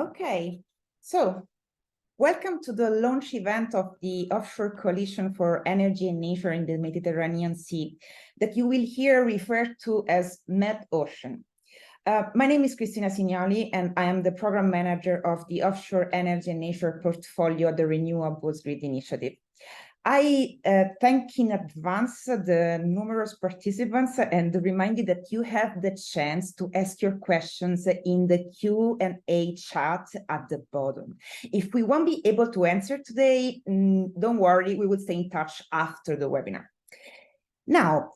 Okay, so welcome to the launch event of the Offshore Coalition for Energy and Nature in the Mediterranean Sea, that you will hear referred to as MED-OCEAN. My name is Cristina Simioli, and I am the program manager of the Offshore Energy and Nature portfolio, the Renewables Grid Initiative. I thank in advance the numerous participants and remind you that you have the chance to ask your questions in the Q&A chat at the bottom. If we won't be able to answer today, don't worry, we will stay in touch after the webinar. Now,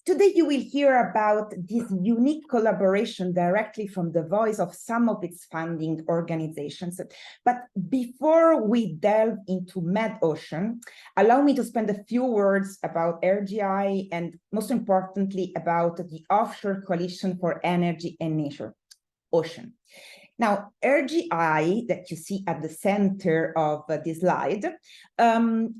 today you will hear about this unique collaboration directly from the voice of some of its founding organizations. But before we delve into MED-OCEAN, allow me to spend a few words about RGI and most importantly about the Offshore Coalition for Energy and Nature, OCEAN. Now, RGI, that you see at the center of this slide,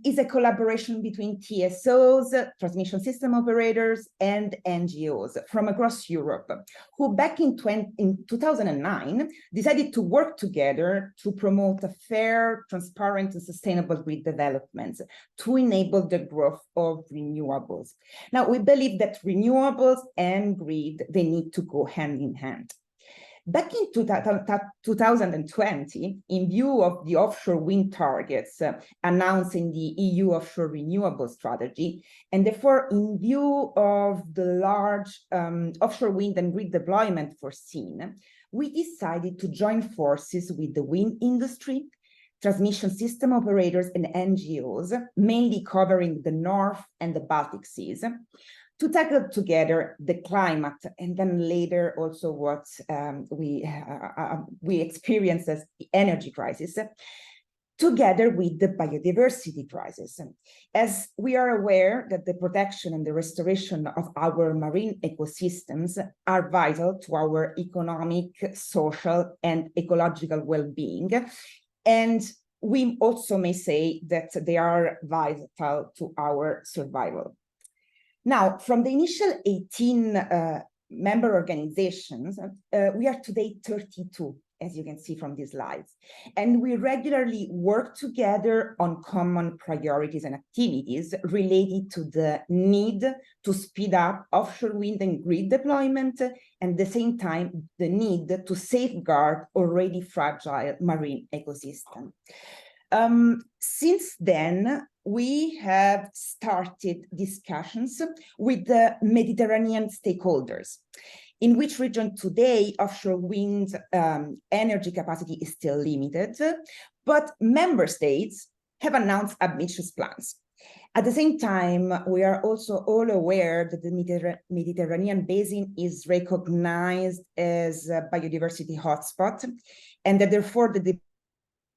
is a collaboration between TSOs, transmission system operators, and NGOs from across Europe, who back in 2009 decided to work together to promote a fair, transparent, and sustainable grid development to enable the growth of renewables. Now, we believe that renewables and grid, they need to go hand in hand. Back in 2020, in view of the offshore wind targets announced in the EU Offshore Renewable Strategy, and therefore in view of the large offshore wind and grid deployment foreseen, we decided to join forces with the wind industry, transmission system operators, and NGOs, mainly covering the North and the Baltic Seas, to tackle together the climate and then later also what we experience as the energy crisis, together with the biodiversity crisis. As we are aware that the protection and the restoration of our marine ecosystems are vital to our economic, social, and ecological well-being, and we also may say that they are vital to our survival. Now, from the initial 18 member organizations, we are today 32, as you can see from these slides. And we regularly work together on common priorities and activities related to the need to speed up offshore wind and grid deployment, and at the same time, the need to safeguard already fragile marine ecosystem. Since then, we have started discussions with the Mediterranean stakeholders, in which region today offshore wind energy capacity is still limited, but member states have announced ambitious plans. At the same time, we are also all aware that the Mediterranean basin is recognized as a biodiversity hotspot, and that therefore the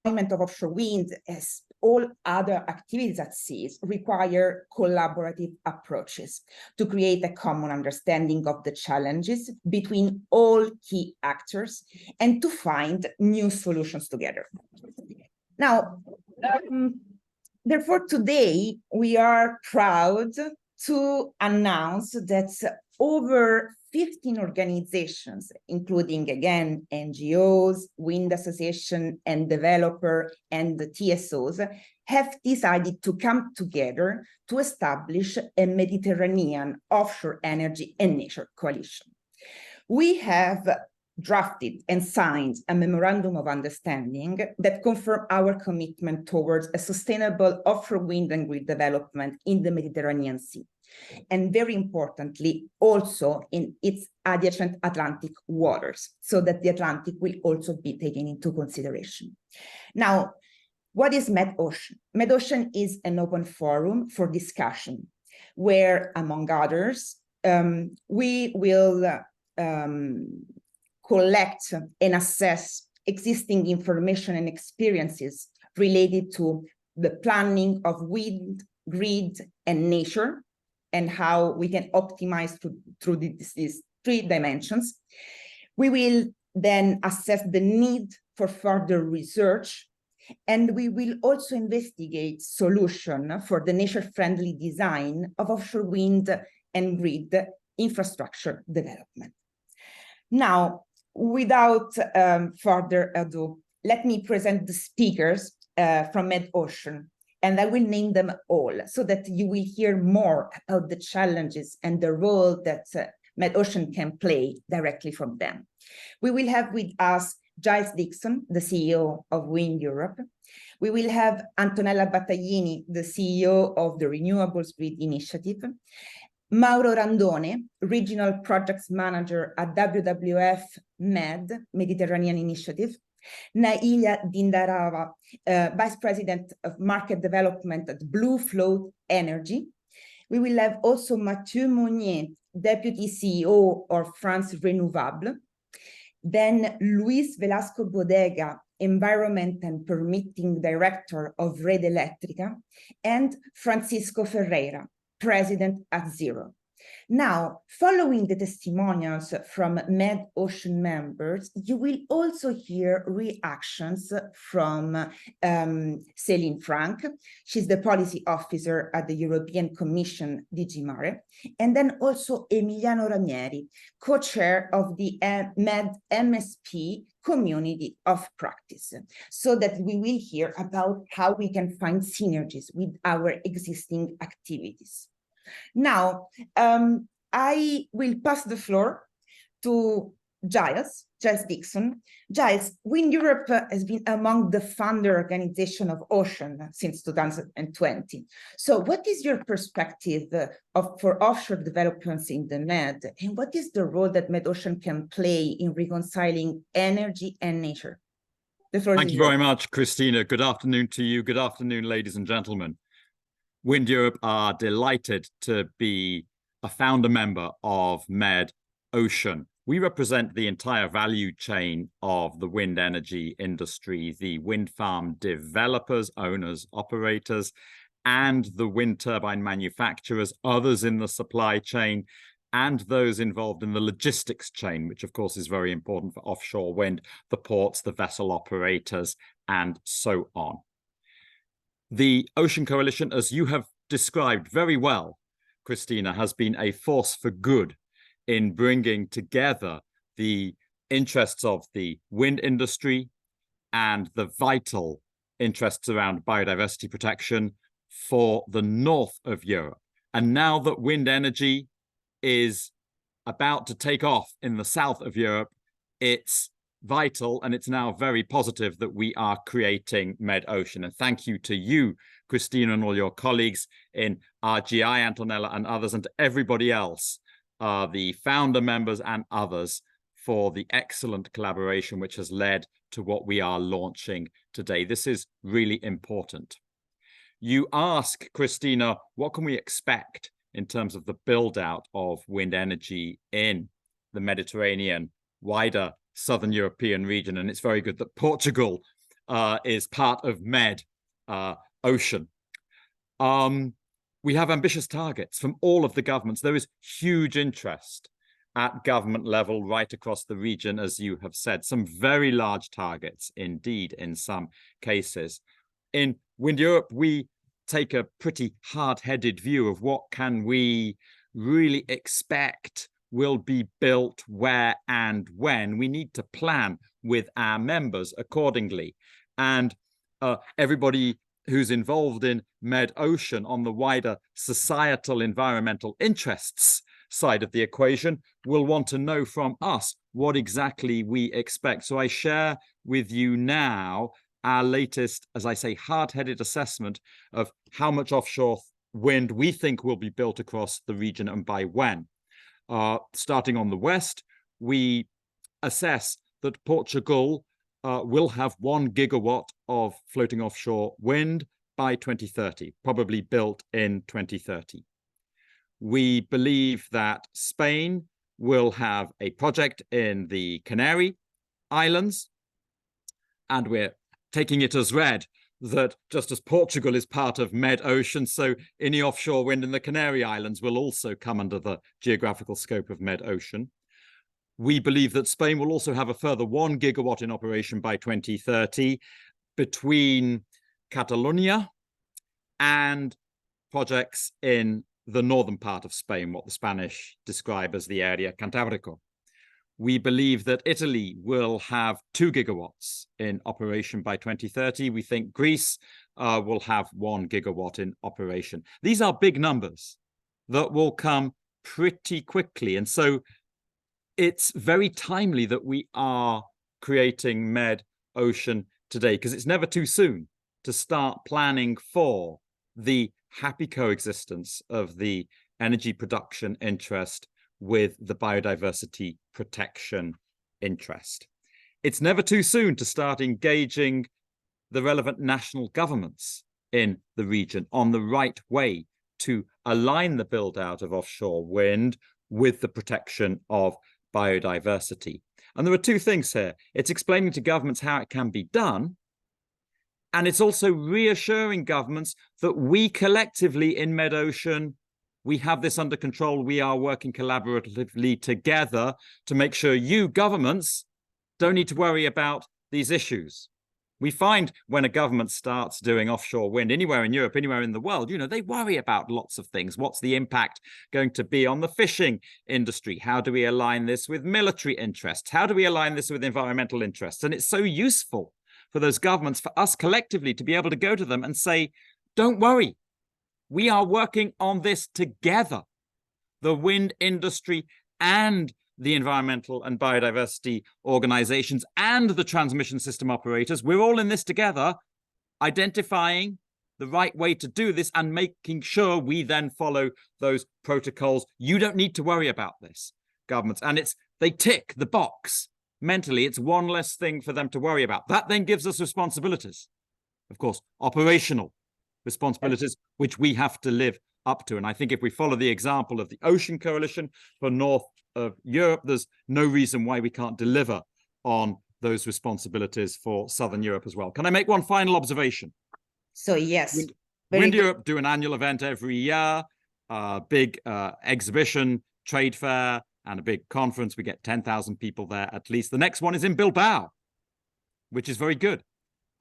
deployment of offshore wind, as all other activities at seas, require collaborative approaches to create a common understanding of the challenges between all key actors and to find new solutions together. Now, therefore, today we are proud to announce that over 15 organizations, including, again, NGOs, wind association, and developer, and the TSOs, have decided to come together to establish a Mediterranean offshore energy and nature coalition. We have drafted and signed a Memorandum of Understanding that confirms our commitment towards a sustainable offshore wind and grid development in the Mediterranean Sea, and very importantly, also in its adjacent Atlantic waters, so that the Atlantic will also be taken into consideration. Now, what is MED-OCEAN? MED-OCEAN is an open forum for discussion, where, among others, we will collect and assess existing information and experiences related to the planning of wind, grid, and nature, and how we can optimize through these three dimensions. We will then assess the need for further research, and we will also investigate solutions for the nature-friendly design of offshore wind and grid infrastructure development. Now, without further ado, let me present the speakers from MedOcean, and I will name them all so that you will hear more about the challenges and the role that MedOcean can play directly from them. We will have with us Giles Dickson, the CEO of WindEurope. We will have Antonella Battaglini, the CEO of the Renewables Grid Initiative. Mauro Randone, Regional Projects Manager at WWF Med, Mediterranean Initiative. Nailia Dindarova, Vice President of Market Development at BlueFloat Energy. We will have also Matthieu Monnier, Deputy CEO of France Renouvelables. Then Luis Velasco Bodega, Environment and Permitting Director of Red Eléctrica, and Francisco Ferreira, President at Zero. Now, following the testimonials from MedOcean members, you will also hear reactions from Céline Frank. She's the policy officer at the European Commission, DG MARE, and then also Emiliano Ranieri, co-chair of the MED-MSP community of practice, so that we will hear about how we can find synergies with our existing activities. Now, I will pass the floor to Giles Dickson. Giles, WindEurope has been among the founder organization of OCEAN since 2020. So what is your perspective for offshore developments in the Med, and what is the role that MedOcean can play in reconciling energy and nature? The floor is yours. Thank you very much, Cristina. Good afternoon to you. Good afternoon, ladies and gentlemen. WindEurope are delighted to be a founder member of MedOcean. We represent the entire value chain of the wind energy industry, the wind farm developers, owners, operators, and the wind turbine manufacturers, others in the supply chain, and those involved in the logistics chain, which of course is very important for offshore wind, the ports, the vessel operators, and so on. The Ocean Coalition, as you have described very well, Cristina, has been a force for good in bringing together the interests of the wind industry and the vital interests around biodiversity protection for the north of Europe. And now that wind energy is about to take off in the south of Europe, it's vital, and it's now very positive that we are creating MedOcean. And thank you to you, Cristina, and all your colleagues in RGI, Antonella, and others, and to everybody else, the founder members and others, for the excellent collaboration which has led to what we are launching today. This is really important. You ask, Cristina, what can we expect in terms of the build-out of wind energy in the Mediterranean, wider Southern European region? And it's very good that Portugal is part of MedOcean. We have ambitious targets from all of the governments. There is huge interest at government level right across the region, as you have said, some very large targets indeed in some cases. In WindEurope, we take a pretty hard-headed view of what can we really expect will be built, where and when. We need to plan with our members accordingly. And everybody who's involved in MedOcean on the wider societal environmental interests side of the equation will want to know from us what exactly we expect. So I share with you now our latest, as I say, hard-headed assessment of how much offshore wind we think will be built across the region and by when. Starting on the west, we assess that Portugal will have 1 gigawatt of floating offshore wind by 2030, probably built in 2030. We believe that Spain will have a project in the Canary Islands, and we're taking it as read that just as Portugal is part of MedOcean, so any offshore wind in the Canary Islands will also come under the geographical scope of MedOcean. We believe that Spain will also have a further 1 gigawatt in operation by 2030 between Catalonia and projects in the northern part of Spain, what the Spanish describe as the Area Cantábrico. We believe that Italy will have 2 gigawatts in operation by 2030. We think Greece will have 1 gigawatt in operation. These are big numbers that will come pretty quickly. And so it's very timely that we are creating MED-OCEAN today, because it's never too soon to start planning for the happy coexistence of the energy production interest with the biodiversity protection interest. It's never too soon to start engaging the relevant national governments in the region on the right way to align the build out of offshore wind with the protection of biodiversity. And there are 2 things here. It's explaining to governments how it can be done, and it's also reassuring governments that we collectively in MED-OCEAN, we have this under control. We are working collaboratively together to make sure you governments don't need to worry about these issues. We find when a government starts doing offshore wind anywhere in Europe, anywhere in the world, you know, they worry about lots of things. What's the impact going to be on the fishing industry? How do we align this with military interests? How do we align this with environmental interests? And it's so useful for those governments, for us collectively to be able to go to them and say, don't worry, we are working on this together. The wind industry and the environmental and biodiversity organizations and the transmission system operators, we're all in this together, identifying the right way to do this and making sure we then follow those protocols. You don't need to worry about this, governments. And they tick the box. Mentally, it's one less thing for them to worry about. That then gives us responsibilities, of course, operational responsibilities, which we have to live up to. And I think if we follow the example of the Ocean Coalition for North of Europe, there's no reason why we can't deliver on those responsibilities for Southern Europe as well. Can I make one final observation? So yes. WindEurope do an annual event every year, a big exhibition, trade fair, and a big conference. We get 10,000 people there at least. The next one is in Bilbao, which is very good.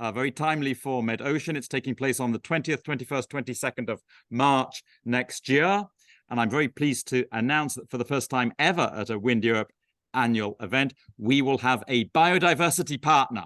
Very timely for MED-OCEAN. It's taking place on the 20th, 21st, 22nd of March next year. And I'm very pleased to announce that for the first time ever at a WindEurope annual event, we will have a biodiversity partner.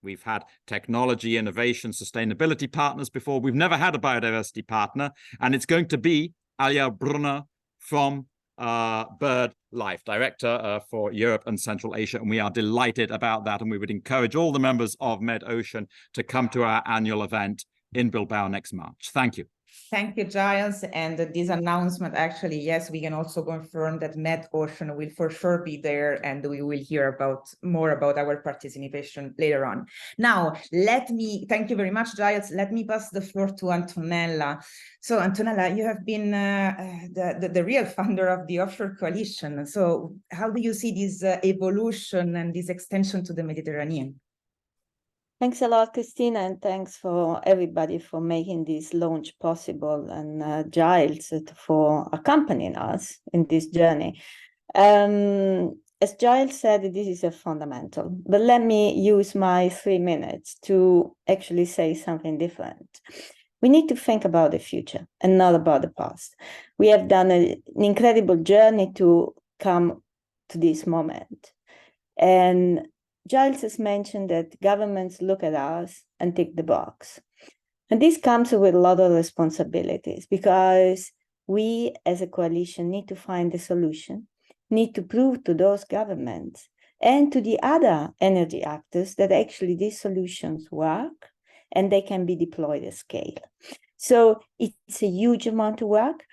We've had technology, innovation, sustainability partners before. We've never had a biodiversity partner. And it's going to be Alia Brunner from BirdLife, Director for Europe and Central Asia. And we are delighted about that. And we would encourage all the members of MED-OCEAN to come to our annual event in Bilbao next March. Thank you. Thank you, Giles. And this announcement, actually, yes, we can also confirm that MED-OCEAN will for sure be there, and we will hear more about our participation later on. Now, thank you very much, Giles. Let me pass the floor to Antonella. So, Antonella, you have been the real founder of the Offshore Coalition. So how do you see this evolution and this extension to the Mediterranean? Thanks a lot, Cristina, and thanks for everybody for making this launch possible, and Giles for accompanying us in this journey. As Giles said, this is a fundamental, but let me use my 3 minutes to actually say something different. We need to think about the future and not about the past. We have done an incredible journey to come to this moment. And Giles has mentioned that governments look at us and tick the box. And this comes with a lot of responsibilities, because we as a coalition need to find a solution, need to prove to those governments and to the other energy actors that actually these solutions work and they can be deployed at scale. So it's a huge amount of work.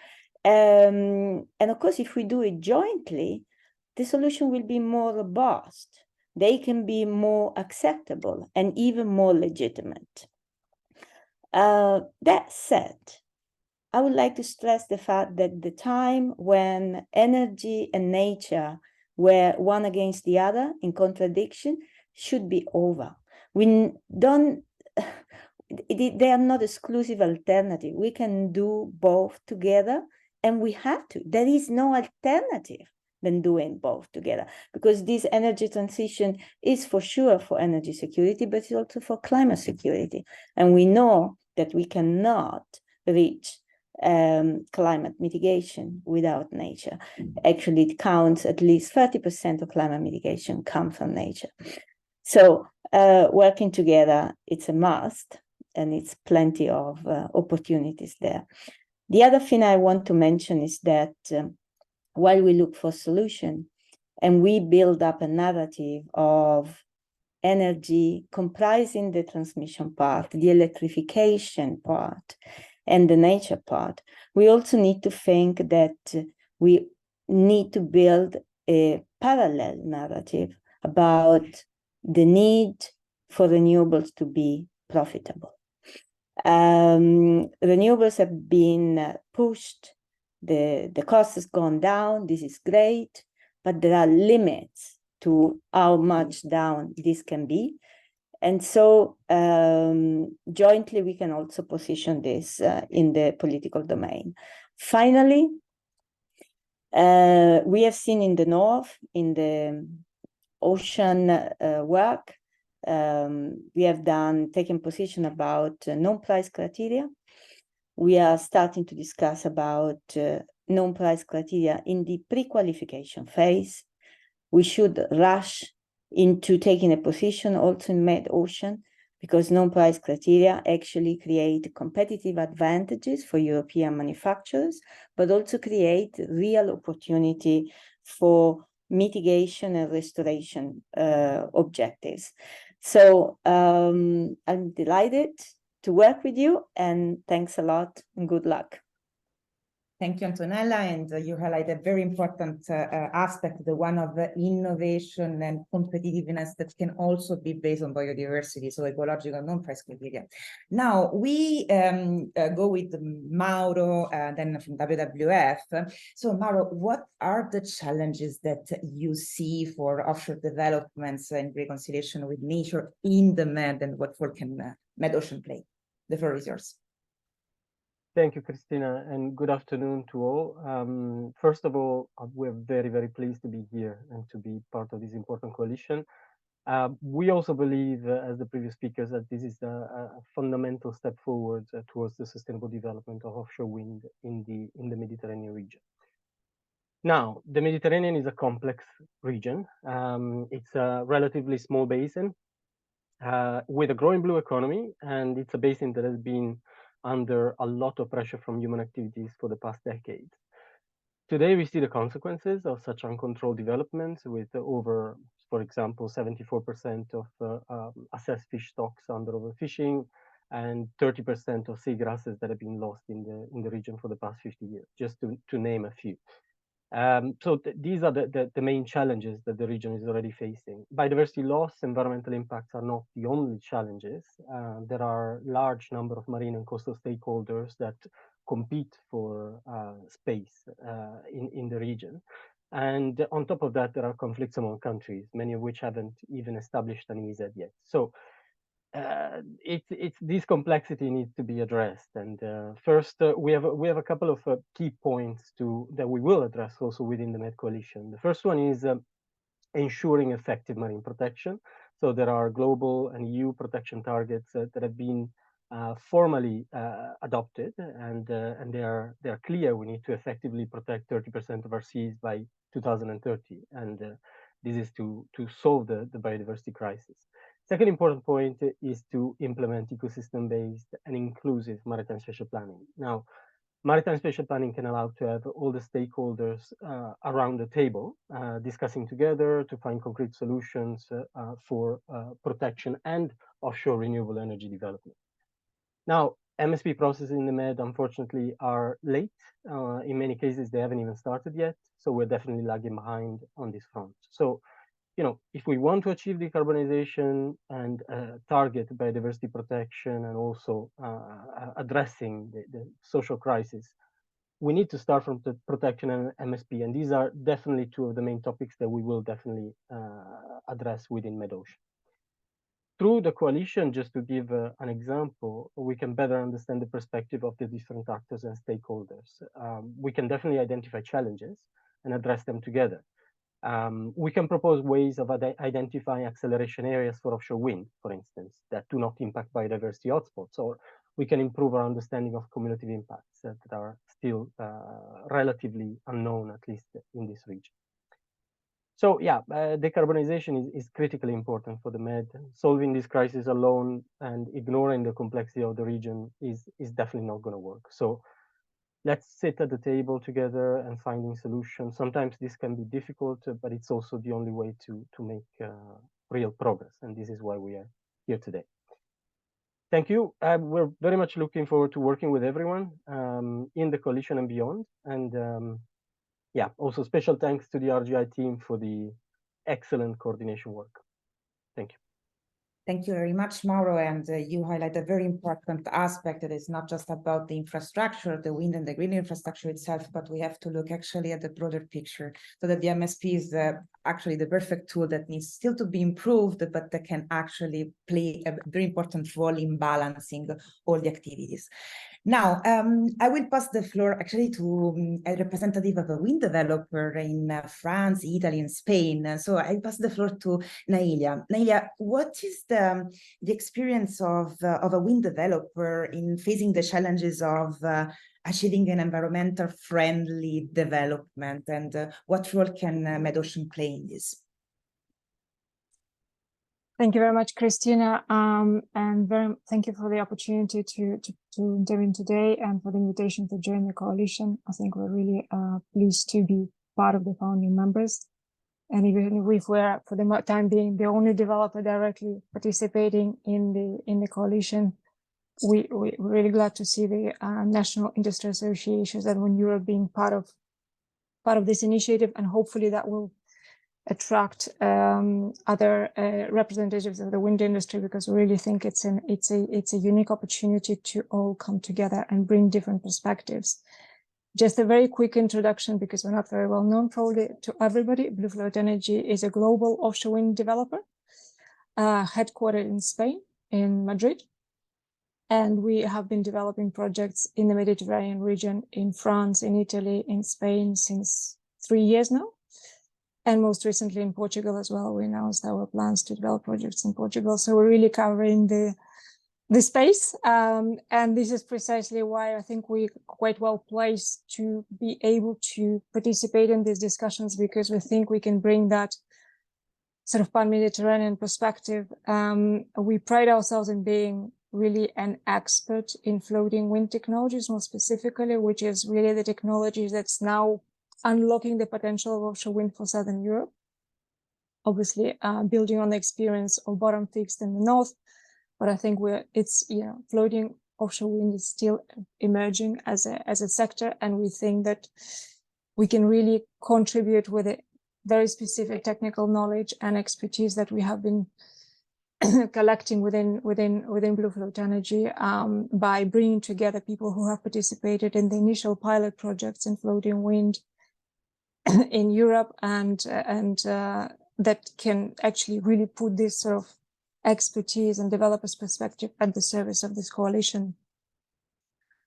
And of course, if we do it jointly, the solution will be more robust. They can be more acceptable and even more legitimate. That said, I would like to stress the fact that the time when energy and nature were one against the other in contradiction should be over. They are not exclusive alternative. We can do both together, and we have to. There is no alternative than doing both together, because this energy transition is for sure for energy security, but it's also for climate security. And we know that we cannot reach climate mitigation without nature. Actually, it counts at least 30% of climate mitigation come from nature. So working together, it's a must, and it's plenty of opportunities there. The other thing I want to mention is that while we look for solution and we build up a narrative of energy comprising the transmission part, the electrification part, and the nature part, we also need to think that we need to build a parallel narrative about the need for renewables to be profitable. Renewables have been pushed, the cost has gone down, this is great, but there are limits to how much down this can be. And so jointly, we can also position this in the political domain. Finally, we have seen in the north, in the ocean work, we have taken position about non-price criteria. We are starting to discuss about non-price criteria in the pre-qualification phase. We should rush into taking a position also in Med-Ocean, because non-price criteria actually create competitive advantages for European manufacturers, but also create real opportunity for mitigation and restoration objectives. So I'm delighted to work with you, and thanks a lot and good luck. Thank you, Antonella, and you highlighted a very important aspect, the one of innovation and competitiveness that can also be based on biodiversity, so ecological non-price criteria. Now, we go with Mauro, then from WWF. So, Mauro, what are the challenges that you see for offshore developments and reconciliation with nature in the Med, and what role can Med-Ocean play? The floor is yours. Thank you, Cristina, and good afternoon to all. First of all, we're very, very pleased to be here and to be part of this important coalition. We also believe, as the previous speakers, that this is a fundamental step forward towards the sustainable development of offshore wind in the Mediterranean region. Now, the Mediterranean is a complex region. It's a relatively small basin with a growing blue economy, and it's a basin that has been under a lot of pressure from human activities for the past decades. Today, we see the consequences of such uncontrolled developments with over, for example, 74% of assessed fish stocks under overfishing and 30% of seagrasses that have been lost in the region for the past 50 years, just to name a few. So these are the main challenges that the region is already facing. Biodiversity loss, environmental impacts are not the only challenges. There are large number of marine and coastal stakeholders that compete for space in the region. And on top of that, there are conflicts among countries, many of which haven't even established an EEZ yet. So this complexity needs to be addressed. And first, we have a couple of key points that we will address also within the Med Coalition. The first one is ensuring effective marine protection. So there are global and EU protection targets that have been formally adopted, and they are clear. We need to effectively protect 30% of our seas by 2030, and this is to solve the biodiversity crisis. Second important point is to implement ecosystem-based and inclusive maritime spatial planning. Now, maritime spatial planning can allow to have all the stakeholders around the table, discussing together to find concrete solutions for protection and offshore renewable energy development. Now, MSP processes in the Med, unfortunately, are late. In many cases, they haven't even started yet. So we're definitely lagging behind on this front. So, if we want to achieve decarbonization and target biodiversity protection and also addressing the social crisis, we need to start from the protection and MSP. And these are definitely two of the main topics that we will definitely address within Med-Ocean. Through the coalition, just to give an example, we can better understand the perspective of the different actors and stakeholders. We can definitely identify challenges and address them together. We can propose ways of identifying acceleration areas for offshore wind, for instance, that do not impact biodiversity hotspots, or we can improve our understanding of cumulative impacts that are still relatively unknown, at least in this region. So yeah, decarbonization is critically important for the Med. Solving this crisis alone and ignoring the complexity of the region is definitely not going to work. So let's sit at the table together and finding solutions. Sometimes this can be difficult, but it's also the only way to make real progress. And this is why we are here today. Thank you. We're very much looking forward to working with everyone in the coalition and beyond. And yeah, also special thanks to the RGI team for the excellent coordination work. Thank you. Thank you very much, Mauro. And you highlight a very important aspect that is not just about the infrastructure, the wind and the green infrastructure itself, but we have to look actually at the broader picture, so that the MSP is actually the perfect tool that needs still to be improved, but that can actually play a very important role in balancing all the activities. Now, I will pass the floor actually to a representative of a wind developer in France, Italy, and Spain. So I pass the floor to Nailia. Nailia, what is the experience of a wind developer in facing the challenges of achieving an environmental friendly development, and what role can MedOcean play in this? Thank you very much, Cristina, and thank you for the opportunity to intervene today and for the invitation to join the coalition. I think we're really pleased to be part of the founding members. And even if we're, for the time being, the only developer directly participating in the coalition, we're really glad to see the national industry associations and WindEurope being part of this initiative, and hopefully that will attract other representatives of the wind industry, because we really think it's a unique opportunity to all come together and bring different perspectives. Just a very quick introduction, because we're not very well known probably to everybody. BlueFloat Energy is a global offshore wind developer, headquartered in Spain, in Madrid. And we have been developing projects in the Mediterranean region, in France, in Italy, in Spain since 3 years now. And most recently in Portugal as well. We announced our plans to develop projects in Portugal. So we're really covering the space. And this is precisely why I think we're quite well placed to be able to participate in these discussions, because we think we can bring that sort of pan-Mediterranean perspective. We pride ourselves in being really an expert in floating wind technologies, more specifically, which is really the technology that's now unlocking the potential of offshore wind for Southern Europe. Obviously, building on the experience of bottom fixed in the north, but I think floating offshore wind is still emerging as a sector, and we think that we can really contribute with a very specific technical knowledge and expertise that we have been collecting within BlueFloat Energy by bringing together people who have participated in the initial pilot projects in floating wind in Europe, and that can actually really put this sort of expertise and developers' perspective at the service of this coalition.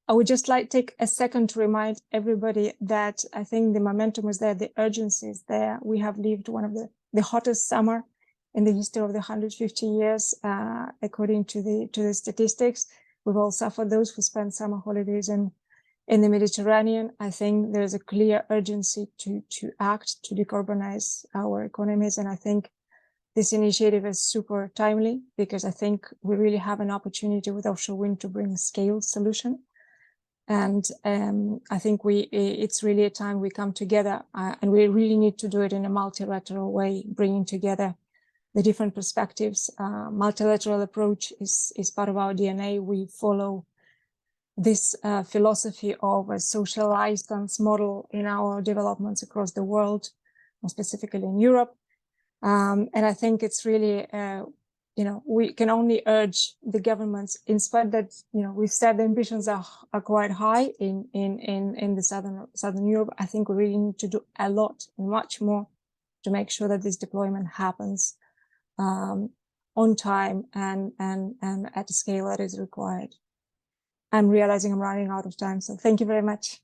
I would just like to take a second to remind everybody that I think the momentum is there, the urgency is there. We have lived one of the hottest summer in the history of the 150 years, according to the statistics. We've all suffered, those who spend summer holidays in the Mediterranean. I think there's a clear urgency to act, to decarbonize our economies. And I think this initiative is super timely, because I think we really have an opportunity with offshore wind to bring a scaled solution. And I think it's really a time we come together, and we really need to do it in a multilateral way, bringing together the different perspectives. Multilateral approach is part of our DNA. We follow this philosophy of a social license model in our developments across the world, more specifically in Europe. And I think it's really, we can only urge the governments, in spite that, we've said the ambitions are quite high in the Southern Europe. I think we really need to do a lot, much more, to make sure that this deployment happens on time and at a scale that is required. I'm realizing I'm running out of time, so thank you very much.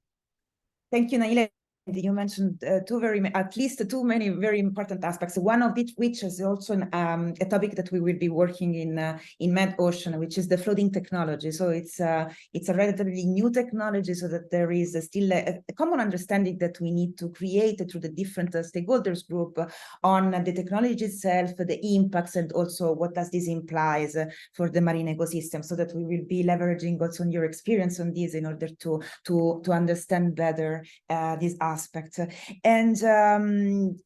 Thank you, Nailia. you mentioned at least too many very important aspects. One of which is also a topic that we will be working in MED-OCEAN, which is the floating technology. So it's a relatively new technology, so that there is still a common understanding that we need to create through the different stakeholders group on the technology itself, the impacts, and also what does this implies for the marine ecosystem. So that we will be leveraging also on your experience on this in order to understand better this aspect. And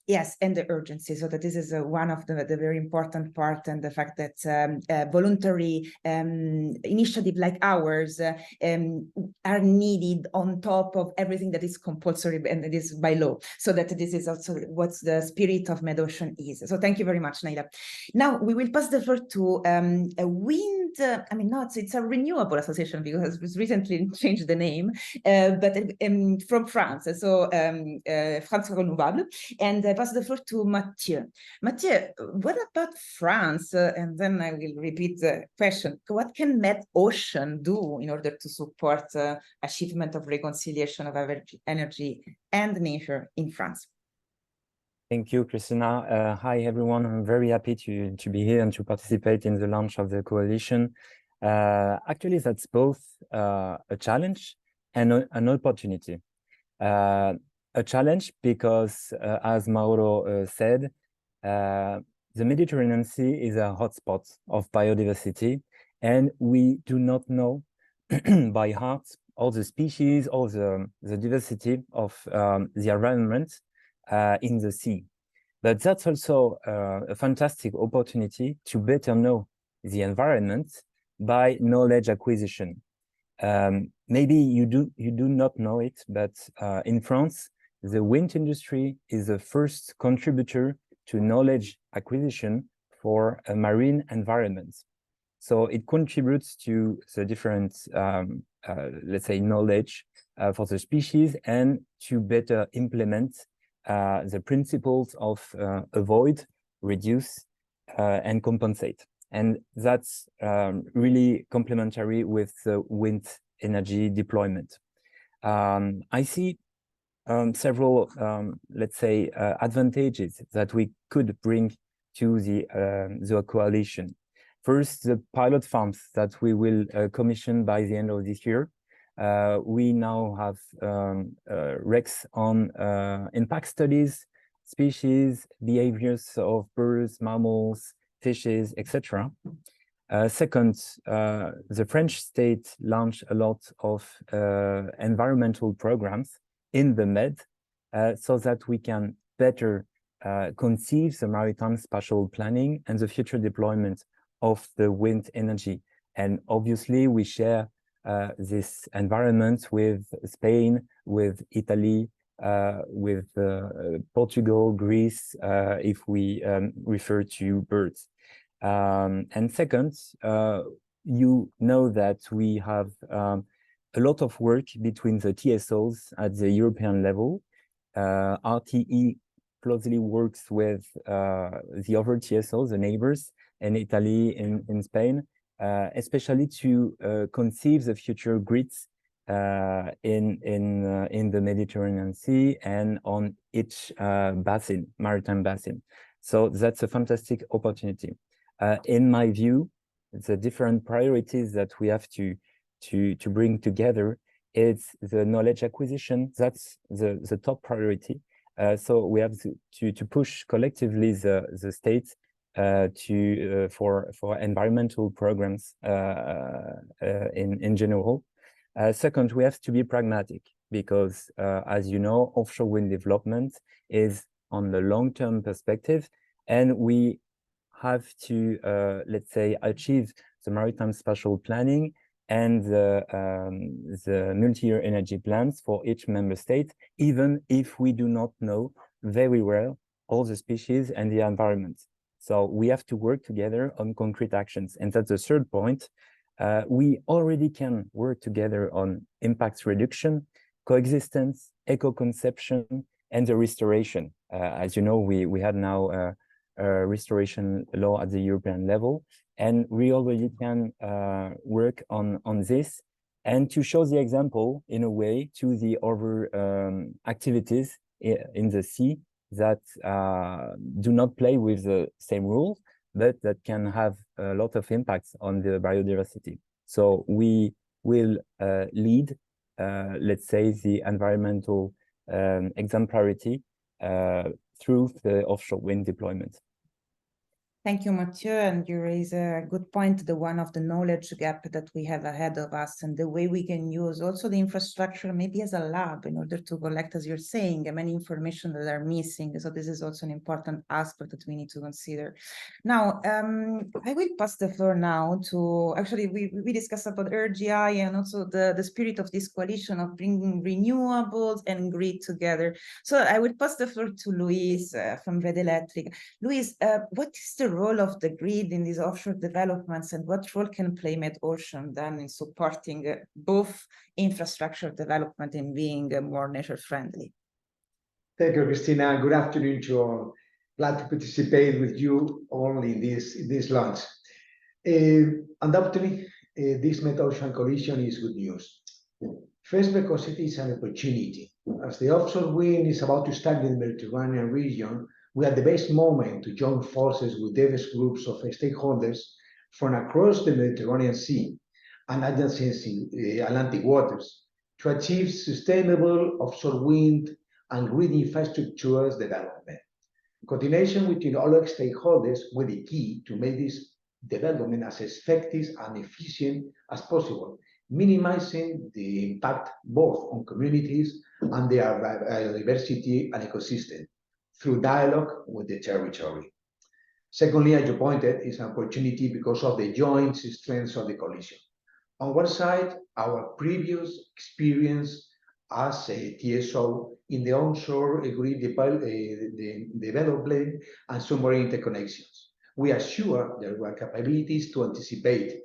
yes, and the urgency. So that this is one of the very important part, and the fact that voluntary initiative like ours are needed on top of everything that is compulsory and it is by law. So that this is also what the spirit of MED-OCEAN is. So thank you very much, Nailia. Now we will pass the floor to a wind, it's a renewable association, because it's recently changed the name, but from France. So France Renouvelables, and I pass the floor to Matthieu. Matthieu, what about France? And then I will repeat the question. What can MED-OCEAN do in order to support achievement of reconciliation of energy and nature in France? Thank you, Cristina. Hi, everyone. I'm very happy to be here and to participate in the launch of the coalition. Actually, that's both a challenge and an opportunity. A challenge because, as Mauro said, the Mediterranean Sea is a hotspot of biodiversity, and we do not know by heart all the species, all the diversity of the environment in the sea. But that's also a fantastic opportunity to better know the environment by knowledge acquisition. Maybe you do not know it, but in France, the wind industry is the first contributor to knowledge acquisition for a marine environment. So it contributes to the different, let's say, knowledge for the species, and to better implement the principles of avoid, reduce, and compensate. And that's really complementary with the wind energy deployment. I see several, let's say, advantages that we could bring to the coalition. First, the pilot farms that we will commission by the end of this year. We now have recs on impact studies, species, behaviors of birds, mammals, fishes, etc. Second, the French state launched a lot of environmental programs in the Med, so that we can better conceive the maritime spatial planning and the future deployment of the wind energy. And obviously we share this environment with Spain, with Italy, with Portugal, Greece, if we refer to birds. And second, you know that we have a lot of work between the TSOs at the European level. RTE closely works with the other TSOs, the neighbors, in Italy, in Spain, especially to conceive the future grids in the Mediterranean Sea and on each basin, maritime basin. So that's a fantastic opportunity. In my view, the different priorities that we have to bring together is the knowledge acquisition. That's the top priority. So we have to push collectively the states for environmental programs in general. Second, we have to be pragmatic, because as you know, offshore wind development is on the long-term perspective, and we have to let's say achieve the maritime spatial planning and the multi-year energy plans for each member state, even if we do not know very well all the species and the environment. So we have to work together on concrete actions. And that's the third point. We already can work together on impacts reduction, coexistence, eco-conception, and the restoration. As you know, we had now a restoration law at the European level, and we already can work on this and to show the example in a way to the other activities in the sea that do not play with the same rules, but that can have a lot of impacts on the biodiversity. So we will lead, let's say, the environmental exemplarity through the offshore wind deployment. Thank you, Matthieu, and you raise a good point, the one of the knowledge gap that we have ahead of us and the way we can use also the infrastructure maybe as a lab in order to collect, as you're saying, many information that are missing. So this is also an important aspect that we need to consider. Now, I will pass the floor now to, actually, we discussed about RGI and also the spirit of this coalition of bringing renewables and grid together. So I will pass the floor to Luis from Red Eléctrica. Luis, what is the role of the grid in these offshore developments, and what role can play Med-Ocean then in supporting both infrastructure development and being more nature friendly? Thank you, Cristina. Good afternoon to all. Glad to participate with you all in this launch. Undoubtedly, this Med-Ocean coalition is good news. First, because it is an opportunity. As the offshore wind is about to start in the Mediterranean region, we are at the best moment to join forces with diverse groups of stakeholders from across the Mediterranean Sea and adjacent Atlantic waters to achieve sustainable offshore wind and grid infrastructures development. Coordination between all stakeholders will be key to make this development as effective and efficient as possible, minimizing the impact both on communities and their biodiversity and ecosystem through dialogue with the territory. Secondly, as you pointed, is an opportunity because of the joint strengths of the coalition. On one side, our previous experience as a TSO in the onshore grid development and submarine interconnections. We are sure there were capabilities to anticipate,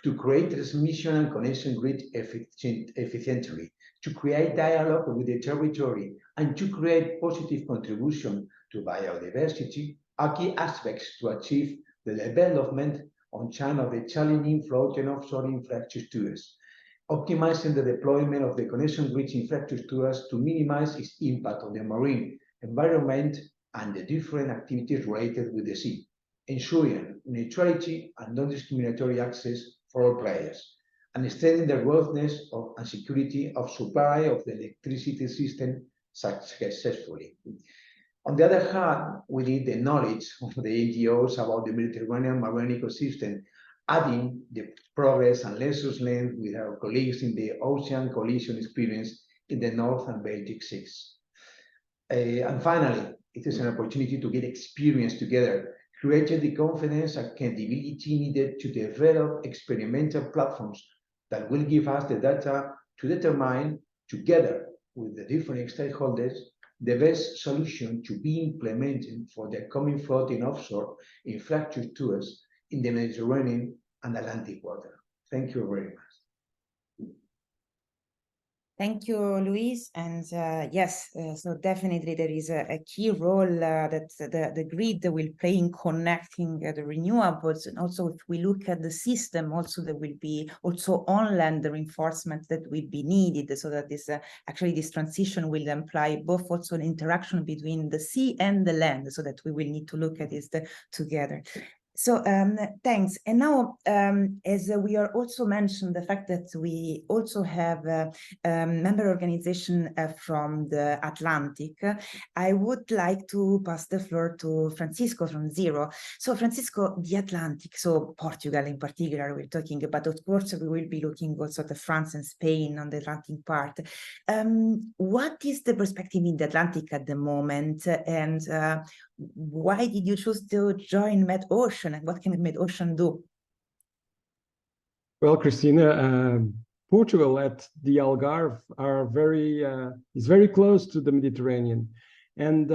to create transmission and connection grid efficiently, to create dialogue with the territory, and to create positive contribution to biodiversity are key aspects to achieve the development on China of the challenging floating offshore infrastructures, optimizing the deployment of the connection grid infrastructures to minimize its impact on the marine environment and the different activities related with the sea, ensuring neutrality and non-discriminatory access for all players, and extending the robustness and security of supply of the electricity system successfully. On the other hand, we need the knowledge of the NGOs about the Mediterranean marine ecosystem, adding the progress and lessons learned with our colleagues in the OCEAN Coalition experience in the North and Baltic Seas. And finally, it is an opportunity to get experience together, creating the confidence and credibility needed to develop experimental platforms that will give us the data to determine, together with the different stakeholders, the best solution to be implemented for the coming floating offshore infrastructures in the Mediterranean and Atlantic water. Thank you very much. Thank you, Luis. And yes, so definitely there is a key role that the grid will play in connecting the renewables. And also if we look at the system, also there will be also on-land reinforcement that will be needed so that this actually this transition will imply both also an interaction between the sea and the land, so that we will need to look at this together. So thanks. And now, as we are also mentioned, the fact that we also have a member organization from the Atlantic, I would like to pass the floor to Francisco from Zero. So Francisco, the Atlantic, so Portugal in particular, we're talking about, of course, we will be looking also at France and Spain on the Atlantic part. What is the perspective in the Atlantic at the moment? And why did you choose to join Med-Ocean, and what can Med-Ocean do? Well, Cristina, Portugal at the Algarve is very close to the Mediterranean, and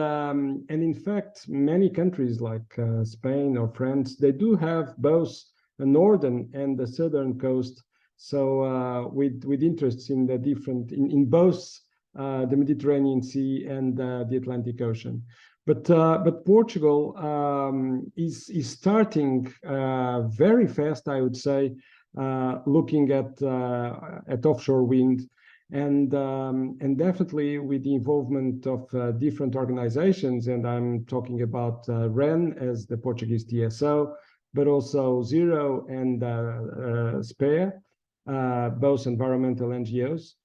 in fact, many countries like Spain or France, they do have both the northern and the southern coast. So with interests in the different in both the Mediterranean Sea and the Atlantic Ocean. But Portugal is starting very fast, I would say, looking at offshore wind, and definitely with the involvement of different organizations, and I'm talking about REN as the Portuguese TSO, but also Zero and SPEA, both environmental NGOs.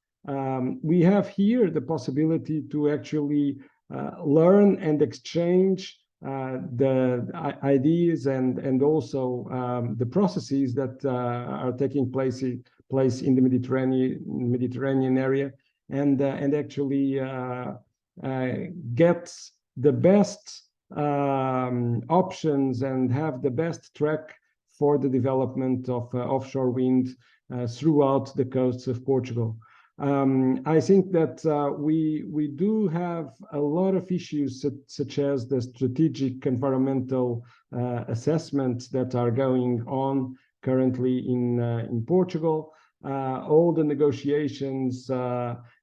We have here the possibility to actually learn and exchange the ideas and also the processes that are taking place in the Mediterranean area, and actually get the best options and have the best track for the development of offshore wind throughout the coasts of Portugal. I think that we do have a lot of issues such as the strategic environmental assessments that are going on currently in Portugal. All the negotiations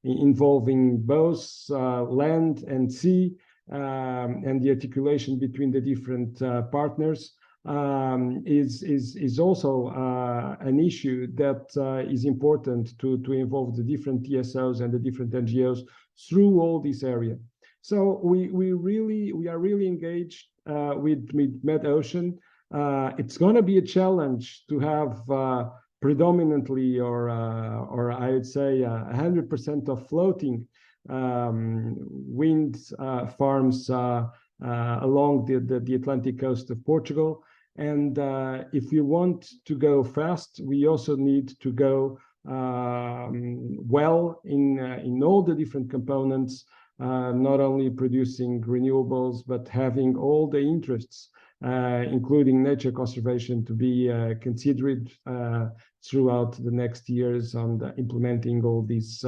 involving both land and sea, and the articulation between the different partners is also an issue that is important to involve the different TSOs and the different NGOs through all this area. So we are really engaged with MED-OCEAN. It's going to be a challenge to have predominantly, or I would say 100% of floating wind farms along the Atlantic coast of Portugal. And if we want to go fast, we also need to go well in all the different components, not only producing renewables, but having all the interests, including nature conservation, to be considered throughout the next years on implementing all this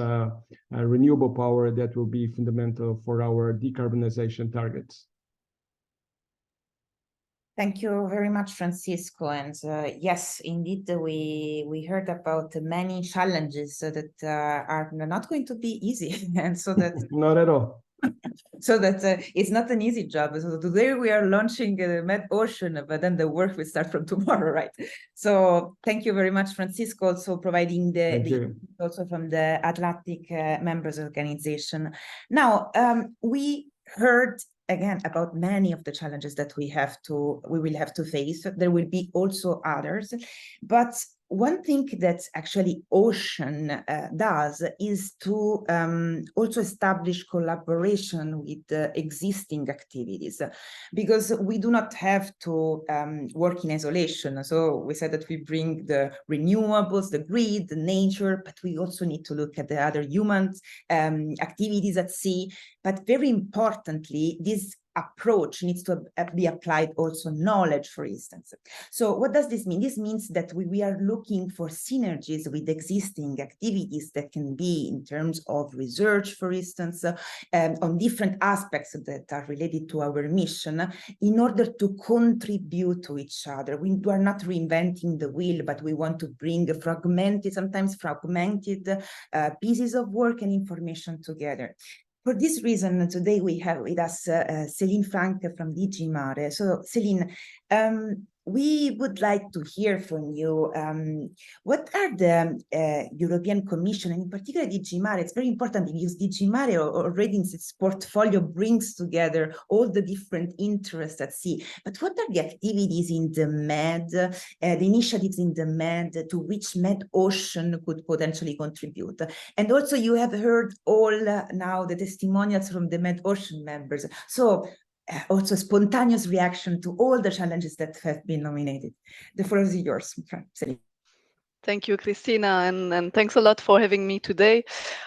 renewable power that will be fundamental for our decarbonization targets. Thank you very much, Francisco. And yes, indeed, we heard about many challenges that are not going to be easy, and so that not at all. So that it's not an easy job. So today we are launching MED-OCEAN, but then the work will start from tomorrow, right? So thank you very much, Francisco, also providing the also from the Atlantic Members Organization. Now, we heard again about many of the challenges that we will have to face. There will be also others, but one thing that actually OCEAN does is to also establish collaboration with the existing activities, because we do not have to work in isolation. So we said that we bring the renewables, the grid, the nature, but we also need to look at the other human activities at sea. But very importantly, this approach needs to be applied also knowledge, for instance. So what does this mean? This means that we are looking for synergies with existing activities that can be in terms of research, for instance, on different aspects that are related to our mission, in order to contribute to each other. We are not reinventing the wheel, but we want to bring sometimes fragmented pieces of work and information together. For this reason, today we have with us Céline Franck from DG MARE. So Céline, we would like to hear from you. What are the European Commission, and in particular DG MARE? It's very important because DG MARE already in its portfolio brings together all the different interests at sea. But what are the activities in the MED, the initiatives in the MED to which MED-OCEAN could potentially contribute? And also you have heard all now the testimonials from the MED-OCEAN members. So also spontaneous reaction to all the challenges that have been nominated. The floor is yours, Céline. Thank you, Cristina, and thanks a lot for having me today.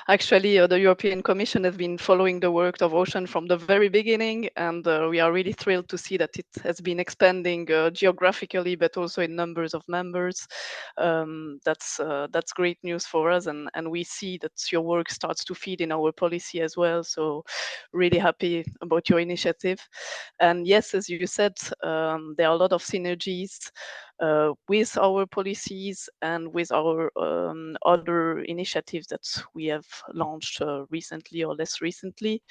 Actually, the European Commission has been following the work of OCEAN from the very beginning, and we are really thrilled to see that it has been expanding geographically, but also in numbers of members. That's great news for us, and we see that your work starts to feed in our policy as well. So really happy about your initiative. And yes, as you said, there are a lot of synergies with our policies and with our other initiatives that we have launched recently or less recently.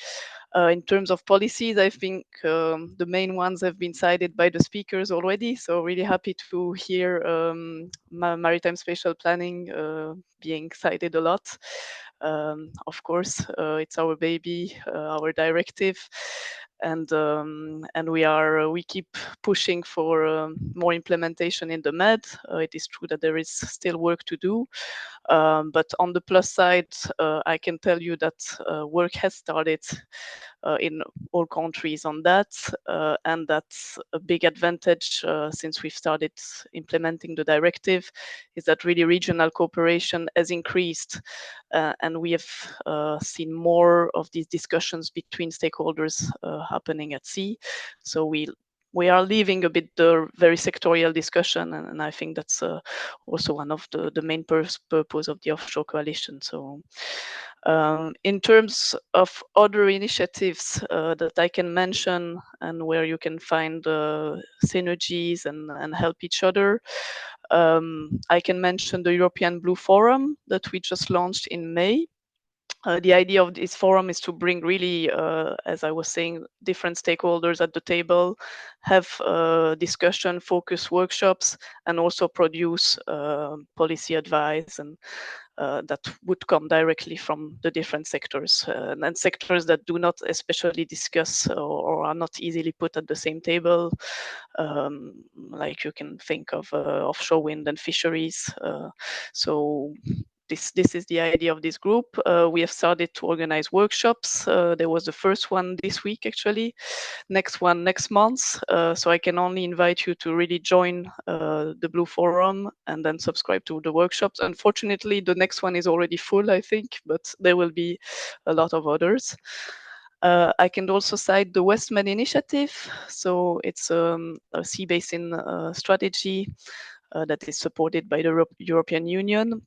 In terms of policies, I think the main ones have been cited by the speakers already, so really happy to hear maritime spatial planning being cited a lot. Of course, it's our baby, our directive, and we keep pushing for more implementation in the MED. It is true that there is still work to do, but on the plus side, I can tell you that work has started in all countries on that, and that's a big advantage since we've started implementing the directive, is that really regional cooperation has increased, and we have seen more of these discussions between stakeholders happening at sea. So we are leaving a bit the very sectorial discussion, and I think that's also one of the main purpose of the Offshore Coalition. So in terms of other initiatives that I can mention and where you can find synergies and help each other, I can mention the European Blue Forum that we just launched in May. The idea of this forum is to bring really, as I was saying, different stakeholders at the table, have discussion, focus workshops, and also produce policy advice and that would come directly from the different sectors, and sectors that do not especially discuss or are not easily put at the same table. Like you can think of offshore wind and fisheries. So this is the idea of this group. We have started to organize workshops. There was the first one this week, actually. Next one next month. So I can only invite you to really join the Blue Forum and then subscribe to the workshops. Unfortunately, the next one is already full, I think, but there will be a lot of others. I can also cite the West Med initiative. So it's a sea basin strategy that is supported by the European Union.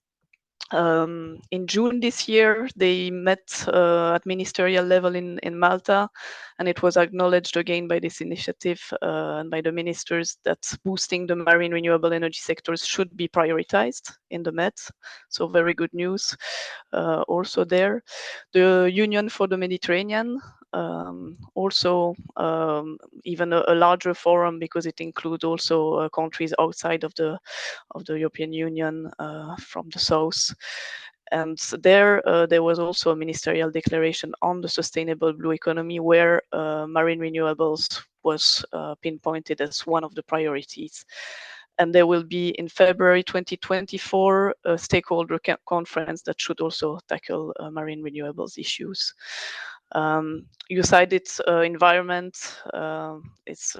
In June this year, they met at ministerial level in Malta, and it was acknowledged again by this initiative and by the ministers that boosting the marine renewable energy sectors should be prioritized in the Med. So very good news also there. The Union for the Mediterranean, also even a larger forum because it includes also countries outside of the European Union from the south. And there was also a ministerial declaration on the sustainable blue economy where marine renewables was pinpointed as one of the priorities. And there will be in February 2024 a stakeholder conference that should also tackle marine renewables issues. You cited environment. It's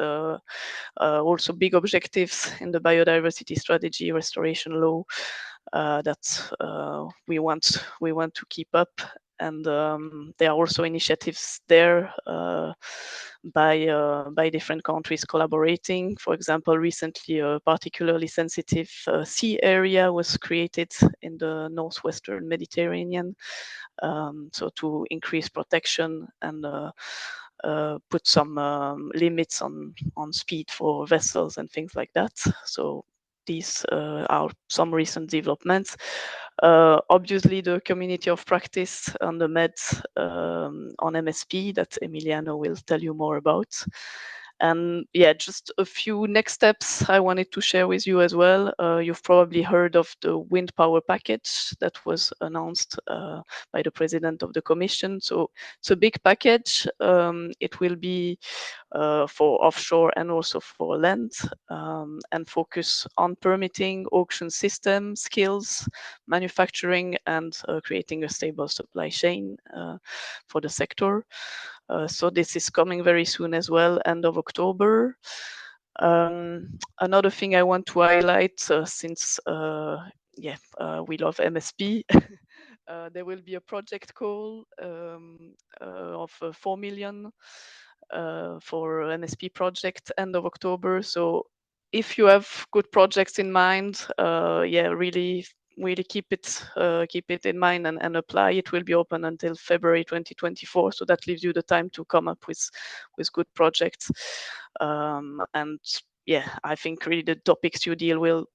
also big objectives in the biodiversity strategy restoration law that we want to keep up. And there are also initiatives there by different countries collaborating. For example, recently a particularly sensitive sea area was created in the northwestern Mediterranean, so to increase protection and put some limits on speed for vessels and things like that. So these are some recent developments. Obviously, the community of practice on the MED on MSP that Emiliano will tell you more about. And yeah, just a few next steps I wanted to share with you as well. You've probably heard of the wind power package that was announced by the president of the commission. So it's a big package. It will be for offshore and also for land, and focus on permitting, auction system, skills, manufacturing, and creating a stable supply chain for the sector. So this is coming very soon as well, end of October. Another thing I want to highlight, since we love MSP, there will be a project call of 4 million for MSP project end of October. So if you have good projects in mind, really keep it in mind and apply. It will be open until February 2024, so that leaves you the time to come up with good projects. And yeah, I think really the topics you deal with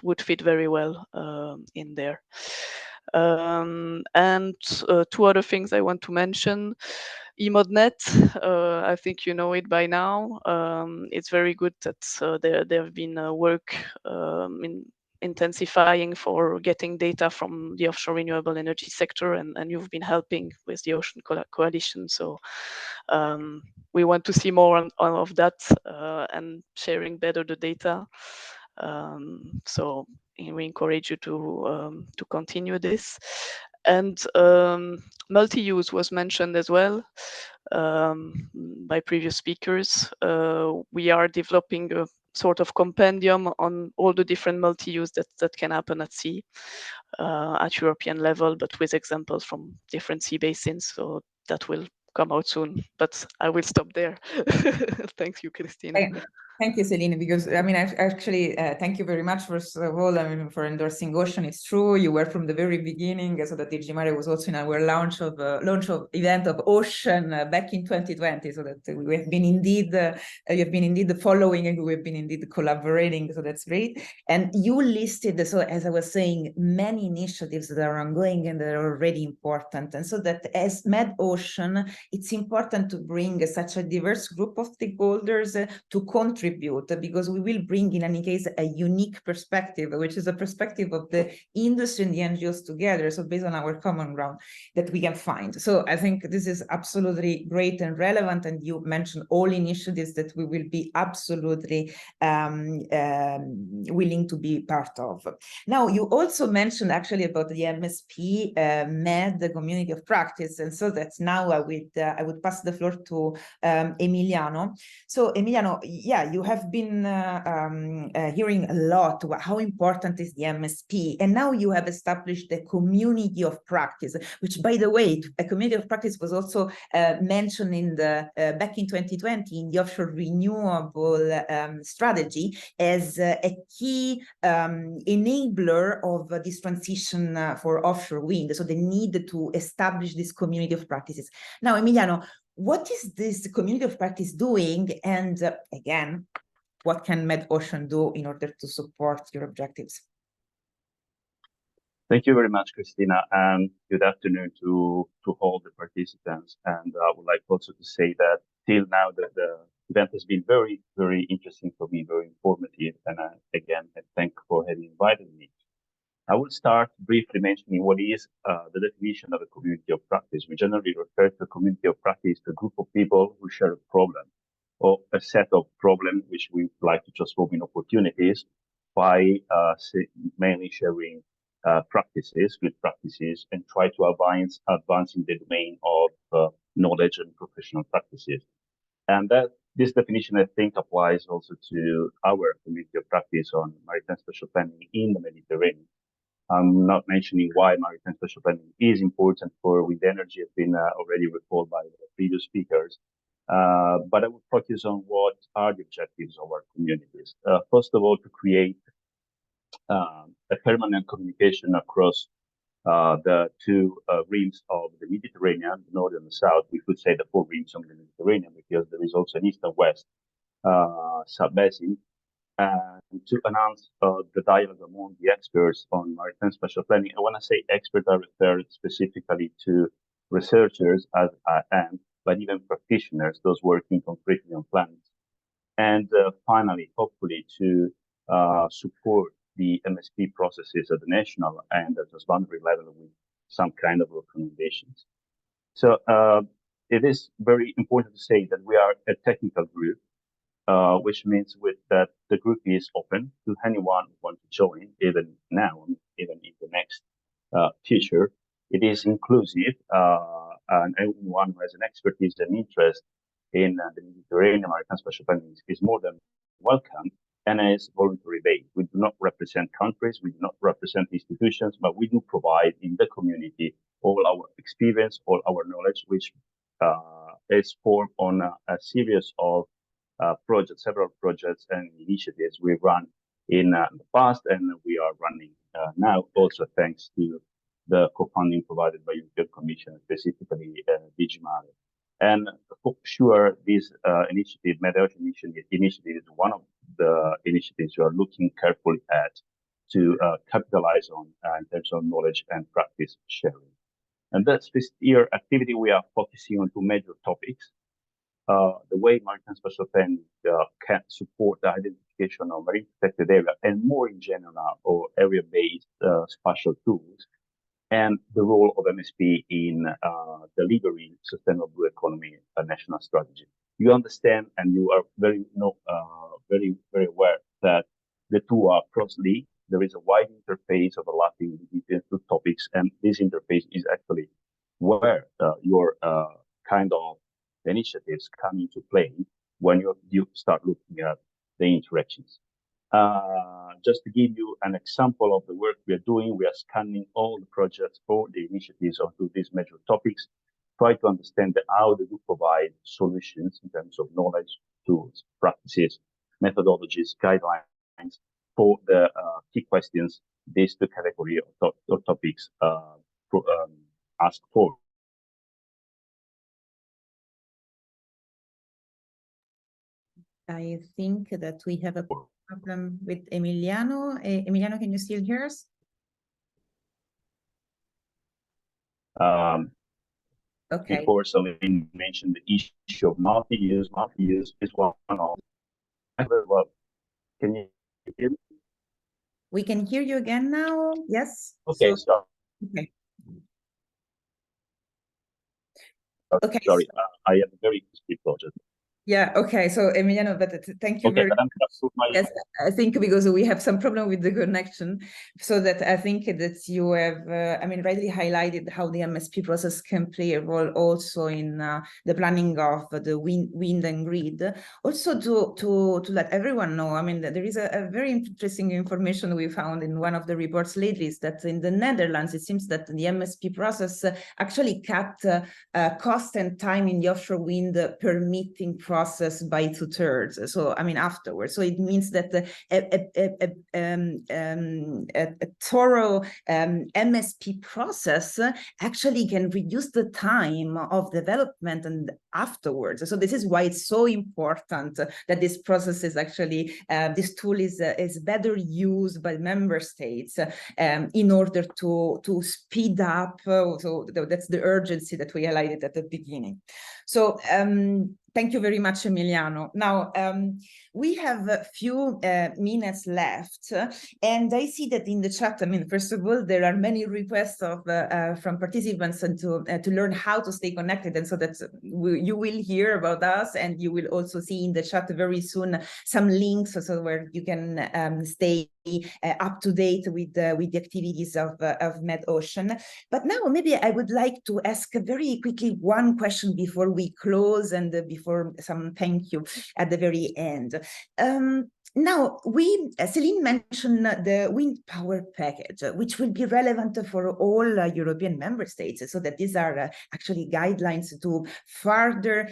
would fit very well in there. And two other things I want to mention. EMODnet, I think you know it by now. It's very good that there have been work in intensifying for getting data from the offshore renewable energy sector, and you've been helping with the Ocean Coalition. So we want to see more on of that and sharing better the data. So we encourage you to continue this. And multi-use was mentioned as well by previous speakers. We are developing a sort of compendium on all the different multi-use that can happen at sea at European level, but with examples from different sea basins. So that will come out soon, but I will stop there. Thank you, Cristina. Thank you, Céline, because I mean, actually, thank you very much, first of all, I mean, for endorsing OCEaN. It's true, you were from the very beginning, so that DG MARE was also in our launch of event of OCEaN back in 2020, so that we have been indeed, you have been indeed following, and we have been indeed collaborating, so that's great. And you listed, so as I was saying, many initiatives that are ongoing and that are already important, and so that as MED-OCEaN, it's important to bring such a diverse group of stakeholders to contribute, because we will bring in any case a unique perspective, which is a perspective of the industry and the NGOs together, so based on our common ground that we can find. So I think this is absolutely great and relevant, and you mentioned all initiatives that we will be absolutely willing to be part of. Now, you also mentioned actually about the MSP Med, the community of practice, and so that's now I would pass the floor to Emiliano. So Emiliano, yeah, you have been hearing a lot about how important is the MSP, and now you have established a community of practice, which, by the way, a community of practice was also mentioned in the back in 2020 in the offshore renewable strategy as a key enabler of this transition for offshore wind. So the need to establish this community of practices. Now, Emiliano, what is this community of practice doing? And again, what can MED-OCEaN do in order to support your objectives? Thank you very much, Cristina, and good afternoon to all the participants. And I would like also to say that till now the event has been very, very interesting for me, very informative. And again, I thank you for having invited me. I will start briefly mentioning what is the definition of a community of practice. We generally refer to a community of practice to a group of people who share a problem or a set of problems which we like to transform in opportunities by mainly sharing practices, good practices, and try to advance in the domain of knowledge and professional practices. And that this definition, I think, applies also to our community of practice on maritime spatial planning in the Mediterranean. I'm not mentioning why maritime spatial planning is important for wind energy. It's been already recalled by the previous speakers. But I would focus on what are the objectives of our communities. First of all, to create a permanent communication across the two rims of the Mediterranean, the north and the south. We could say the four rims of the Mediterranean, because there is also an east and west sub-basin. And to enhance the dialogue among the experts on maritime spatial planning. And when I say expert, I refer specifically to researchers as I am, but even practitioners, those working concretely on plans. And finally, hopefully, to support the MSP processes at the national and at the transboundary level with some kind of recommendations. So it is very important to say that we are a technical group, which means that the group is open to anyone who wants to join, even now, even in the next future. It is inclusive, and anyone who has an expertise and interest in the Mediterranean maritime spatial planning is more than welcome, and is voluntary based. We do not represent countries, we do not represent institutions, but we do provide in the community all our experience, all our knowledge, which is formed on a series of projects, several projects and initiatives we run in the past, and we are running now, also thanks to the co-funding provided by European Commission, specifically DG MARE. And for sure, this initiative, MED-Ocean initiative, is one of the initiatives we are looking carefully at to capitalize on in terms of knowledge and practice sharing. And that's this year activity. We are focusing on two major topics. The way Maritime Spatial Plan can support the identification of marine protected area, and more in general, or area-based spatial tools, and the role of MSP in delivering sustainable blue economy national strategy. You understand, and you are very aware that the two are cross-linked. There is a wide interface overlapping between the two topics, and this interface is actually where your kind of initiatives come into play when you start looking at the interactions. Just to give you an example of the work we are doing, we are scanning all the projects for the initiatives onto these major topics, try to understand how they do provide solutions in terms of knowledge, tools, practices, methodologies, guidelines for the key questions these two categories of topics ask for. I think that we have a problem with Emiliano. Emiliano, can you still hear us? Okay. Before Céline mentioned the issue of multi-use. Multi-use is one of. Well, can you hear me? We can hear you again now. Yes. Okay. So, okay. Okay. Sorry, I have a very specific project. Yeah, okay. So Emiliano, but thank you very much. Yes, I think because we have some problem with the connection, so that I think that you have, rightly highlighted how the MSP process can play a role also in the planning of the wind and grid. Also to let everyone know, there is a very interesting information we found in one of the reports lately, is that in the Netherlands, it seems that the MSP process actually cut cost and time in the offshore wind permitting process by 2/3. So afterwards. So it means that a thorough MSP process actually can reduce the time of development and afterwards. So this is why it's so important that this process is actually this tool is better used by member states in order to speed up. So that's the urgency that we highlighted at the beginning. So thank you very much, Emiliano. Now, we have a few minutes left, and I see that in the chat, first of all, there are many requests from participants and to learn how to stay connected, and so that you will hear about us, and you will also see in the chat very soon some links so where you can stay up to date with the activities of MED-Ocean. But now maybe I would like to ask very quickly one question before we close, and before some thank you at the very end. Now, Céline mentioned the wind power package, which will be relevant for all European member states, so that these are actually guidelines to further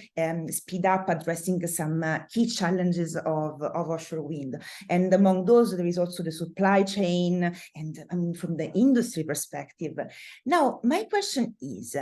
speed up addressing some key challenges of offshore wind. And among those, there is also the supply chain, and from the industry perspective. Now, my question is,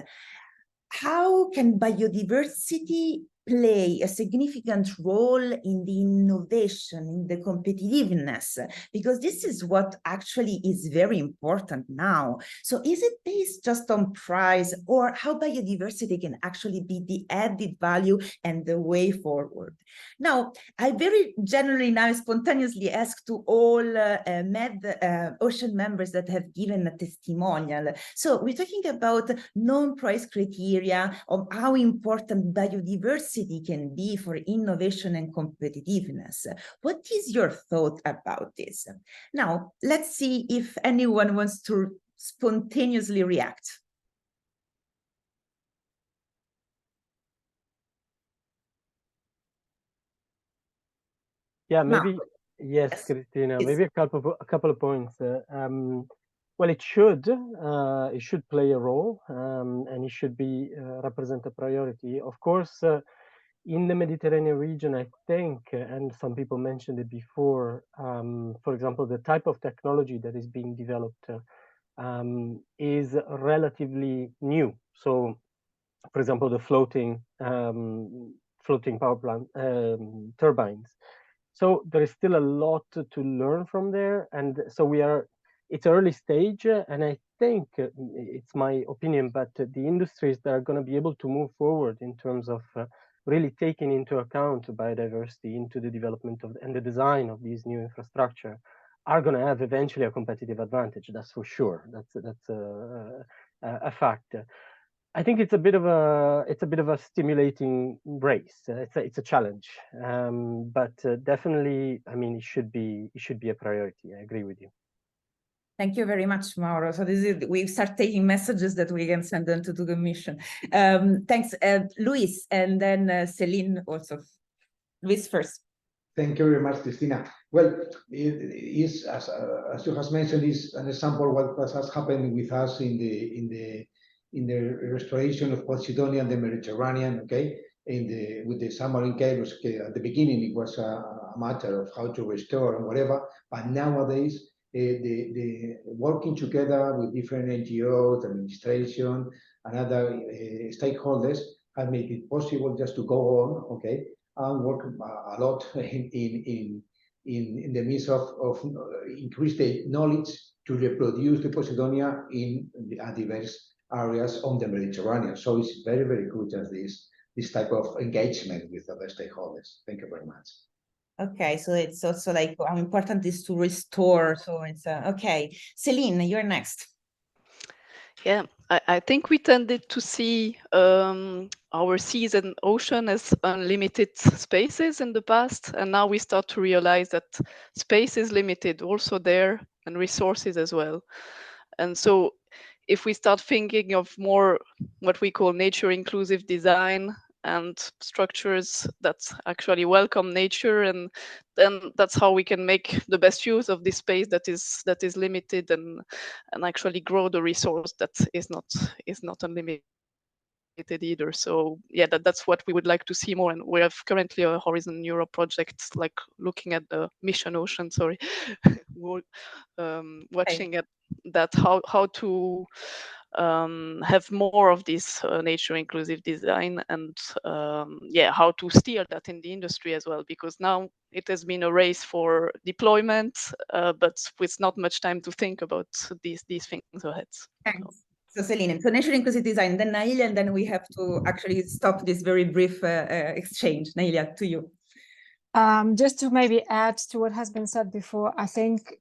how can biodiversity play a significant role in the innovation, in the competitiveness? Because this is what actually is very important now. So is it based just on price, or how biodiversity can actually be the added value and the way forward? Now, I very generally now spontaneously ask to all MED-Ocean members that have given a testimonial. So we're talking about non-price criteria of how important biodiversity can be for innovation and competitiveness. What is your thought about this? Now, let's see if anyone wants to spontaneously react. Yeah, maybe yes, Cristina. Maybe a couple of points. Well, it should play a role, and it should be represent a priority. Of course, in the Mediterranean region, I think, and some people mentioned it before, for example, the type of technology that is being developed is relatively new. So for example, the floating power plant turbines. So there is still a lot to learn from there, and so it's early stage, and I think it's my opinion, but the industries that are going to be able to move forward in terms of really taking into account biodiversity into the development of and the design of these new infrastructure are going to have eventually a competitive advantage. That's for sure. That's a fact. I think it's a bit of a stimulating race. It's a challenge, but definitely, I mean, it should be a priority. I agree with you. Thank you very much, Mauro. So we start taking messages that we can send them to the Commission. Thanks, Luis, and then Céline also. Luis first. Thank you very much, Cristina. Well, it is, as you have mentioned, is an example of what has happened with us in the restoration of Posidonia and the Mediterranean. Okay, with the submarine cables. Okay, at the beginning, it was a matter of how to restore and whatever, but nowadays, the working together with different NGOs, administration, and other stakeholders have made it possible just to go on, okay, and work a lot in the midst of increase the knowledge to reproduce the Posidonia in diverse areas on the Mediterranean. So it's very, very good as this type of engagement with other stakeholders. Thank you very much. Okay, so it's also like how important is to restore. So it's okay. Céline, you're next. Yeah, I think we tended to see our seas and ocean as unlimited spaces in the past, and now we start to realize that space is limited also there, and resources as well. And so if we start thinking of more what we call nature inclusive design and structures that actually welcome nature, and then that's how we can make the best use of this space that is limited, and actually grow the resource that is not unlimited either. So yeah, that's what we would like to see more, and we have currently a Horizon Europe project like looking at the Mission Ocean, watching at that how to have more of this nature inclusive design, and yeah, how to steer that in the industry as well, because now it has been a race for deployment, but with not much time to think about these things ahead. Thanks. So Céline, so nature inclusive design, then Nailia, and then we have to actually stop this very brief exchange. Nailia, to you. Just to maybe add to what has been said before, I think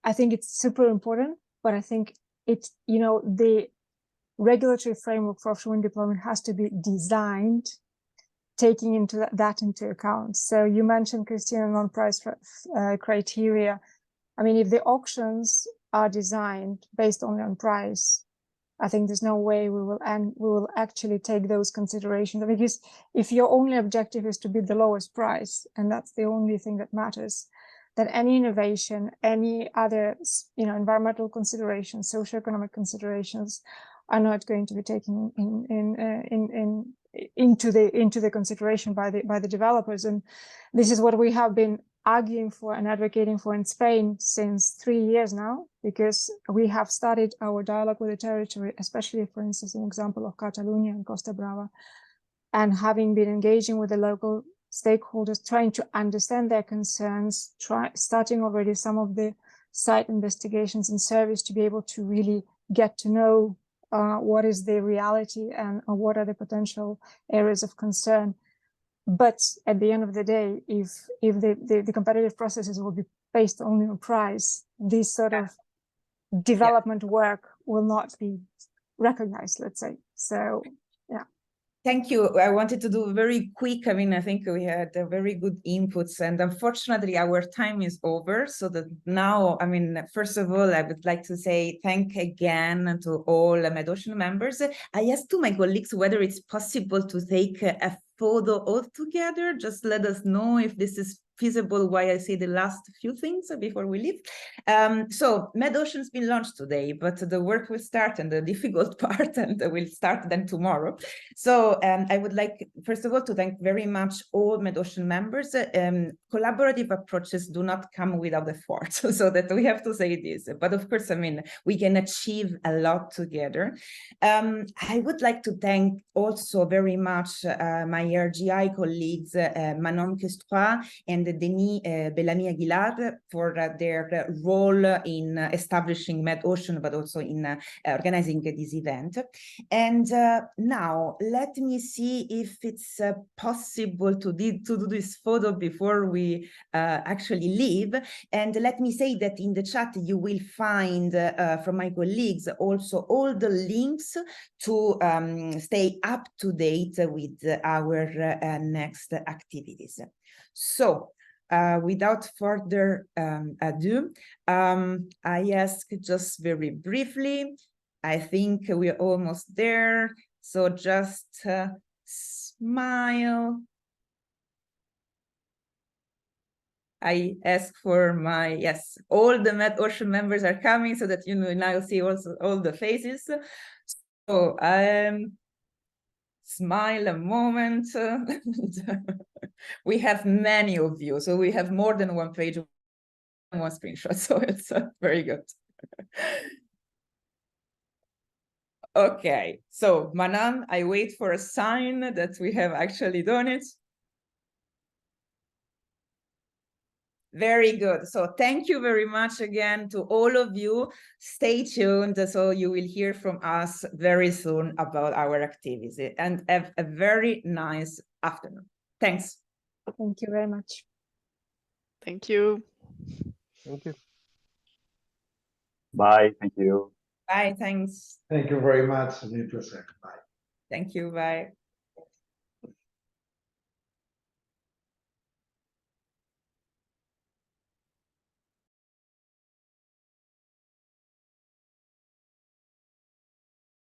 it's super important, but I think it's, the regulatory framework for offshore wind deployment has to be designed taking that into account. So you mentioned, Cristina, non-price criteria. I mean, if the auctions are designed based only on price, I think there's no way we will actually take those considerations, because if your only objective is to bid the lowest price, and that's the only thing that matters, then any innovation, any other, environmental considerations, socioeconomic considerations are not going to be taken into the consideration by the developers. And this is what we have been arguing for and advocating for in Spain since 3 years now, because we have started our dialogue with the territory, especially, for instance, an example of Catalonia and Costa Brava, and having been engaging with the local stakeholders, trying to understand their concerns, starting already some of the site investigations and surveys to be able to really get to know what is the reality and what are the potential areas of concern. But at the end of the day, if the competitive processes will be based only on price, this sort of development work will not be recognized, let's say. So, yeah. Thank you. I wanted to do very quick. I mean, I think we had very good inputs, and unfortunately our time is over. So that now, I mean, first of all, I would like to say thank again to all Med-Ocean members. I asked to my colleagues whether it's possible to take a photo all together. Just let us know if this is feasible why I say the last few things before we leave. So Med-Ocean's been launched today, but the work will start and the difficult part and will start then tomorrow. So I would like, first of all, to thank very much all Med-Ocean members. Collaborative approaches do not come without effort, so that we have to say this. But of course, I mean, we can achieve a lot together. I would like to thank also very much my RGI colleagues, Manon Questois and Denis Bellamy-Aguilar, for their role in establishing Med-Ocean, but also in organizing this event. And now let me see if it's possible to do this photo before we actually leave. And let me say that in the chat you will find from my colleagues also all the links to stay up to date with our next activities. So without further ado, I ask just very briefly, I think we're almost there. So just smile. I ask for my, yes, all the Med-Ocean members are coming so that you know now see also all the faces. So smile a moment. We have many of you, so we have more than one page, one screenshot, so it's very good. Okay, so Manan, I wait for a sign that we have actually done it. Very good. So thank you very much again to all of you. Stay tuned, so you will hear from us very soon about our activities, and have a very nice afternoon. Thanks. Thank you very much. Thank you. Thank you. Bye. Thank you. Bye. Thanks. Thank you very much. Bye. Thank you. Bye.